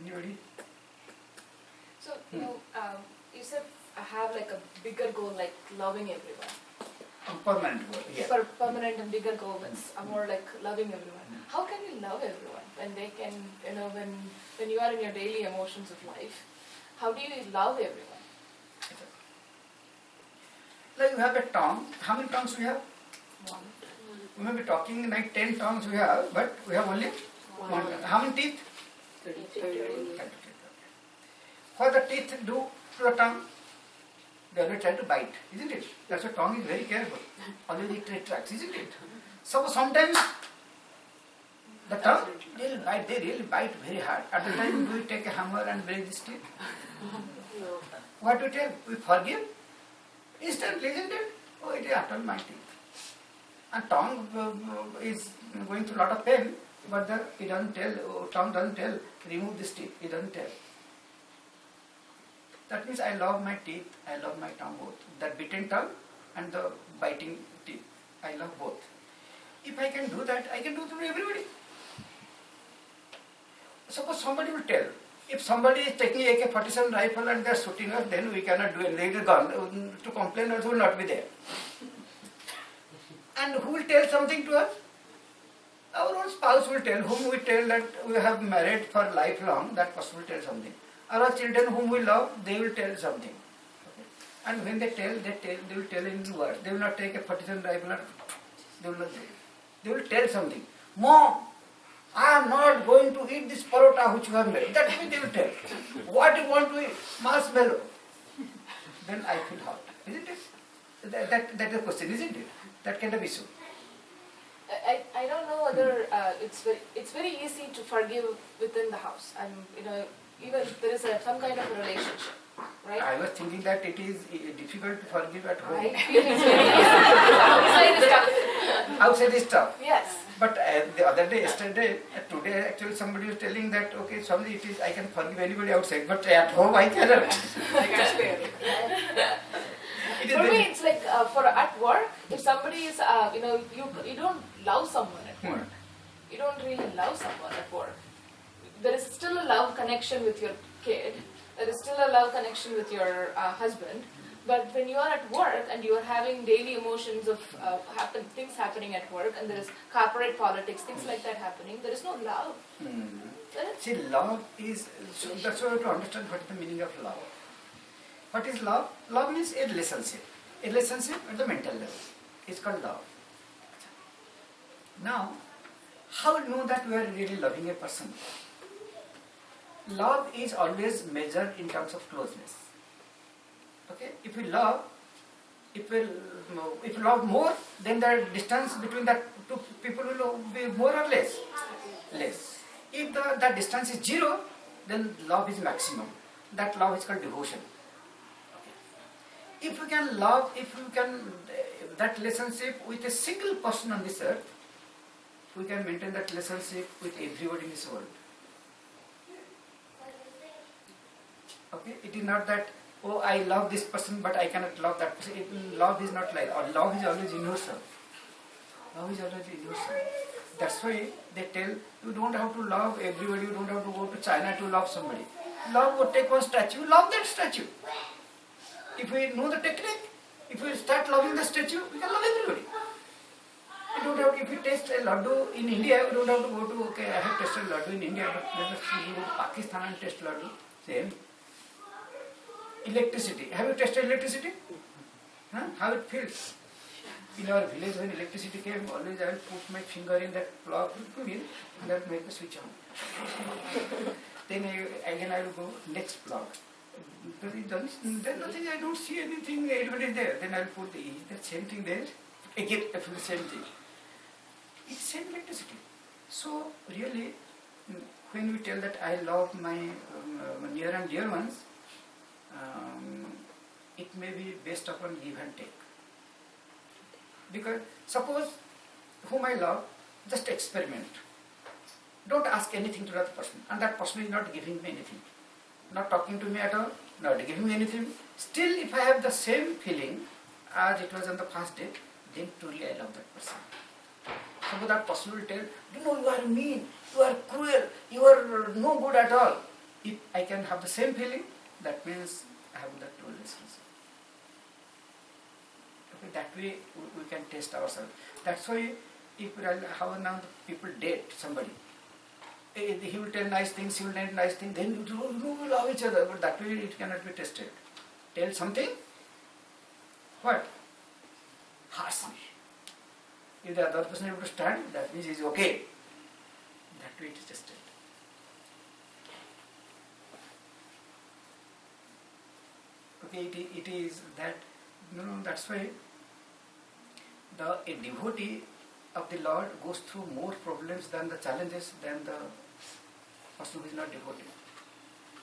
Anybody? So, you said I have like a bigger goal, like loving everyone. A permanent goal, yeah. For permanent and bigger goal, it's more like loving everyone. How can you love everyone when they can, when you are in your daily emotions of life? How do you love everyone? Like you have a tongue. How many tongues we have? One. We may be talking like 10 tongues we have, but we have only one tongue. How many teeth? 30. What the teeth do to the tongue? They always try to bite, isn't it? That's why tongue is very careful. Always it retracts, isn't it? So sometimes the tongue, they really bite very hard. At the time, do we take a hammer and break this teeth? What we tell? We forgive? Instantly, isn't it? Oh, it is after all my teeth. And tongue is going through a lot of pain, but it doesn't tell, tongue doesn't tell, remove this teeth. It doesn't tell. That means I love my teeth, I love my tongue both. That bitten tongue and the biting teeth. I love both. If I can do that, I can do it to everybody. Suppose somebody will tell, if somebody is taking AK-47 rifle and they are shooting us, then we cannot do anything. It is gone. To complain also will not be there. And who will tell something to us? Our own spouse will tell, whom we tell that we have married for lifelong, that person will tell something. Our children whom we love, they will tell something. Okay. And when they will tell in words. They will not take a 47 rifle and they will tell something. Mom, I am not going to eat this parota which you have made. That means they will tell. What do you want to eat? Marshmallow. Then I feel hot. Isn't it? That is the question, isn't it? That kind of issue. I don't know whether it's very easy to forgive within the house. And even if there is some kind of a relationship, right? I was thinking that it is difficult to forgive at home. I feel it's very easy. Outside is tough. Outside is tough. Yes. But the other day, yesterday, today actually somebody was telling that, okay, Swami, I can forgive anybody outside, but at home I cannot. I can't spare it. For me, it's like at work, if somebody is, you don't love someone at work. You don't really love someone at work. There is still a love connection with your kid. There is still a love connection with your husband. But when you are at work and you are having daily emotions of things happening at work, and there is corporate politics, things like that happening, there is no love. See, love is, so that's why we have to understand what is the meaning of love. What is love? Love means a relationship. A relationship at the mental level. It's called love. Now, how do you know that we are really loving a person? Love is always measured in terms of closeness. Okay? If we love more, then the distance between the two people will be more or less? Less. If the distance is 0, then love is maximum. That love is called devotion. Okay. If we can love, that relationship with a single person on this earth, we can maintain that relationship with everybody in this world. Okay? It is not that, oh, I love this person but I cannot love that person. Love is not like, or love is always universal. Love is always universal. That's why they tell, you don't have to love everybody, you don't have to go to China to love somebody. Love or take one statue, love that statue. If we know the technique, if we start loving the statue, we can love everybody. We don't have, if we taste a laddu in India, we don't have to go to, okay, I have tasted laddu in India, but let us go to Pakistan and taste laddu. Same. Electricity. Have you tested electricity? Huh? How it feels? In our village, when electricity came, always I will put my finger in that plug and that make the switch on. Then again I will go next plug. Because there's nothing, I don't see anything, everybody there. Then I will put the same thing there. Again I feel the same thing. It's same electricity. So really, when we tell that I love my near and dear ones, it may be based upon give and take. Because suppose whom I love, just experiment. Don't ask anything to that person, and that person is not giving me anything, not talking to me at all, not giving me anything. Still, if I have the same feeling as it was on the first day, then truly I love that person. Suppose that person will tell, you are mean, you are cruel, you are no good at all. If I can have the same feeling, that means I have that dual relationship. Okay, that way we can test ourselves. That's why if how now the people date somebody, he will tell nice things, he will tell nice things, then you will love each other, but that way it cannot be tested. Tell something, what? Harshly. If the other person is able to stand, that means he is okay. That way it is tested. Okay, it is that, that's why a devotee of the Lord goes through more problems than the challenges than the person who is not devotee.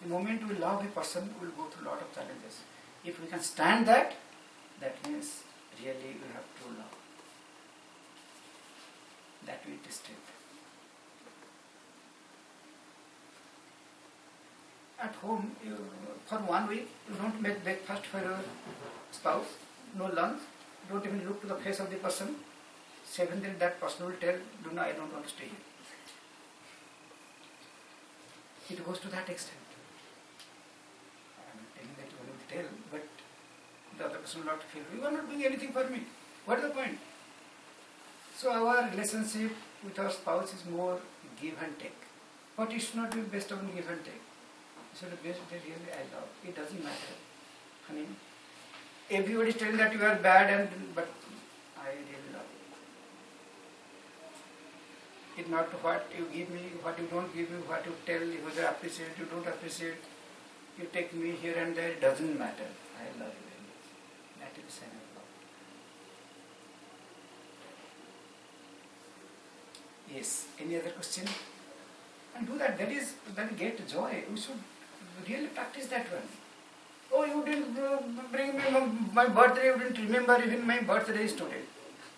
The moment we love a person, we will go through a lot of challenges. If we can stand that, that means really we have true love. That we tested. At home, for 1 week, you don't make breakfast for your spouse, no lunch, don't even look to the face of the person. 7th day that person will tell, no, I don't want to stay here. It goes to that extent. I am telling that you will tell, but the other person will not feel, you are not doing anything for me. What is the point? So our relationship with our spouse is more give and take. But it should not be based on give and take. It should be based on really I love. It doesn't matter. I mean, everybody is telling that you are bad, but I really love you. It's not what you give me, what you don't give me, what you tell, whether I appreciate, you don't appreciate, you take me here and there, it doesn't matter. I love you very much. That is the sign of love. Yes, any other question? And do that, that get joy. We should really practice that one. Oh, you didn't bring me my birthday, you didn't remember even my birthday is today.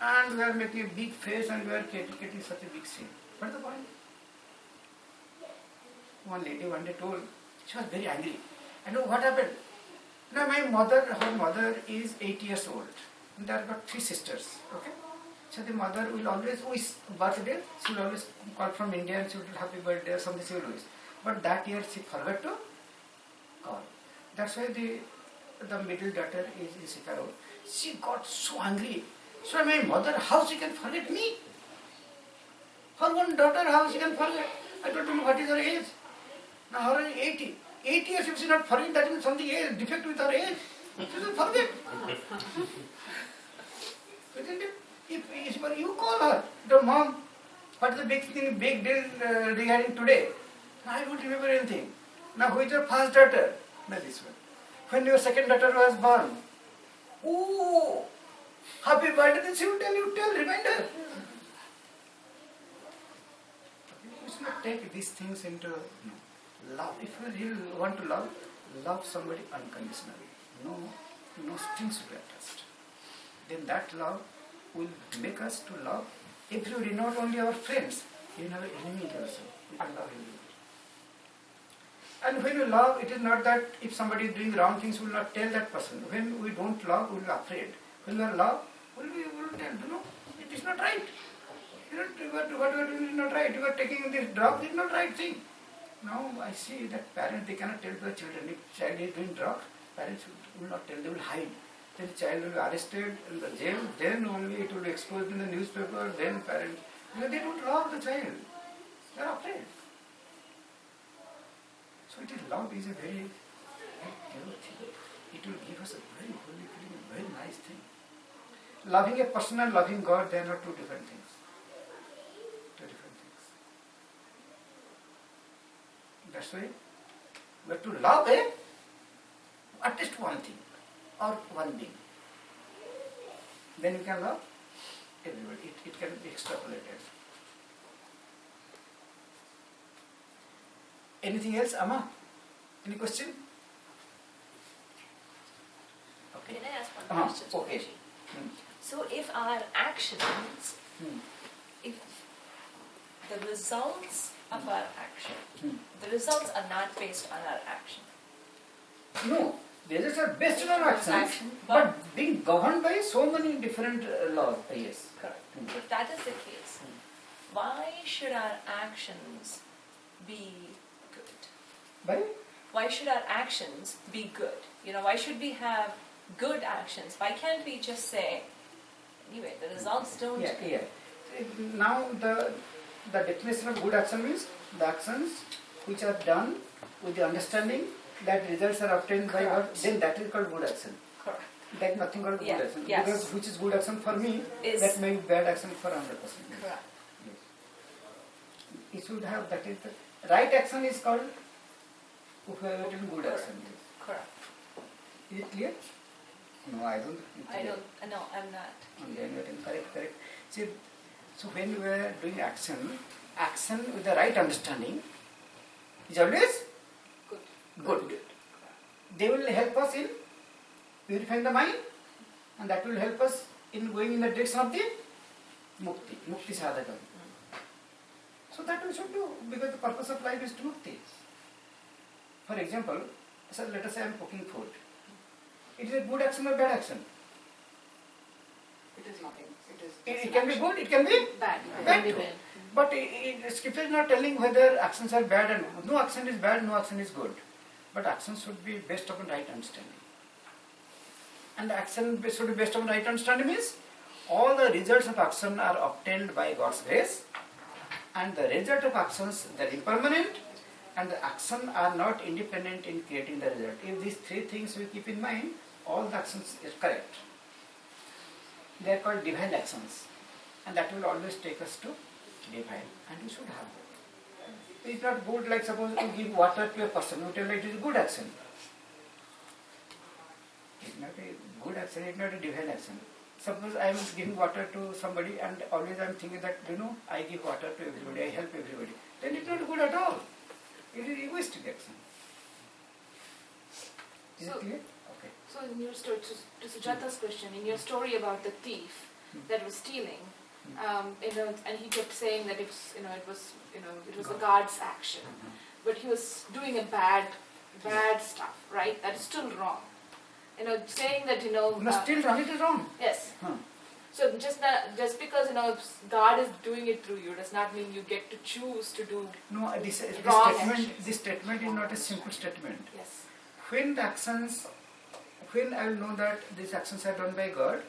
And we are making a big face and we are getting such a big scene. What is the point? One lady one day told, she was very angry. I know what happened. Now her mother is 8 years old. And there are got 3 sisters. Okay? So the mother will always wish birthday, she will always call from India and she will happy birthday or something she will wish. But that year she forgot to call. That's why the middle daughter is in Sikaro. She got so angry. So my mother, how she can forget me? Her one daughter, how she can forget? I told her, what is her age? Now her age 80. 8 years if she not forget, that means something is defect with her age. She will forget. Isn't it? If you call her, the mom, what is the big deal regarding today? I don't remember anything. Now who is your first daughter? Now this one. When your second daughter was born, oh, happy birthday, then she will tell, reminder. You should not take these things into love. If you really want to love somebody unconditionally. No strings to be attached. Then that love will make us to love everybody, not only our friends, even our enemies also. We can love everybody. And when you love, it is not that if somebody is doing wrong things, we will not tell that person. When we don't love, we will be afraid. When we are love, we will tell, it is not right. What you are doing is not right. You are taking this drug, it is not right thing. Now I see that parents, they cannot tell the children. If child is doing drugs, parents will not tell, they will hide. Then the child will be arrested in the jail, then only it will be exposed in the newspaper, then parents, they don't love the child. They are afraid. So love is a very pure thing. It will give us a very holy feeling, a very nice thing. Loving a person and loving God, they are not two different things. Two different things. That's why we have to love at least one thing or one being. Then we can love everybody. It can be extrapolated. Anything else, Amma? Any question? Okay. Can I ask one question? Okay. So if our actions, if the results of our action, the results are not based on our action. No, the results are based on our actions, but being governed by so many different laws. Yes. Correct. If that is the case, why should our actions be good? By why should our actions be good? Why should we have good actions? Why can't we just say, anyway, the results don't... Yeah. Now the definition of good action means the actions which are done with the understanding that results are obtained by God, then that is called good action. Correct. That nothing called good action. Yes. Because which is good action for me, that may be bad action for another person. Correct. Yes. It should have, that is the right action is called whoever is good action. Correct. Is it clear? No, I don't. No, I'm not. Correct. See, so when we are doing action with the right understanding is always good. They will help us in purifying the mind, and that will help us in going in the direction of the mukti sadhaka. So that we should do, because the purpose of life is to mukti. For example, let us say I am cooking food. It is a good action or bad action? It is nothing. It can be good, it can be bad too. But Scripture is not telling whether actions are bad and good. No action is bad, no action is good. But action should be based upon right understanding. And the action should be based upon right understanding means all the results of action are obtained by God's grace, and the result of actions, they are impermanent, and the action are not independent in creating the result. If these three things we keep in mind, all the actions is correct. They are called divine actions, and that will always take us to divine, and we should have that. It is not good, like suppose you give water to a person, you tell it is a good action. It is not a good action, it is not a divine action. Suppose I am giving water to somebody and always I am thinking that, I give water to everybody, I help everybody. Then it is not good at all. It is egoistic action. Is it clear? Okay. So in your story, to Sujata's question, in your story about the thief that was stealing, and he kept saying that it was a God's action, but he was doing a bad stuff, right? That is still wrong. Saying that Still wrong, it is wrong. Yes. So just because God is doing it through you does not mean you get to choose to do this wrong statement. actions. This statement is not a simple statement. Yes. When I will know that these actions are done by God,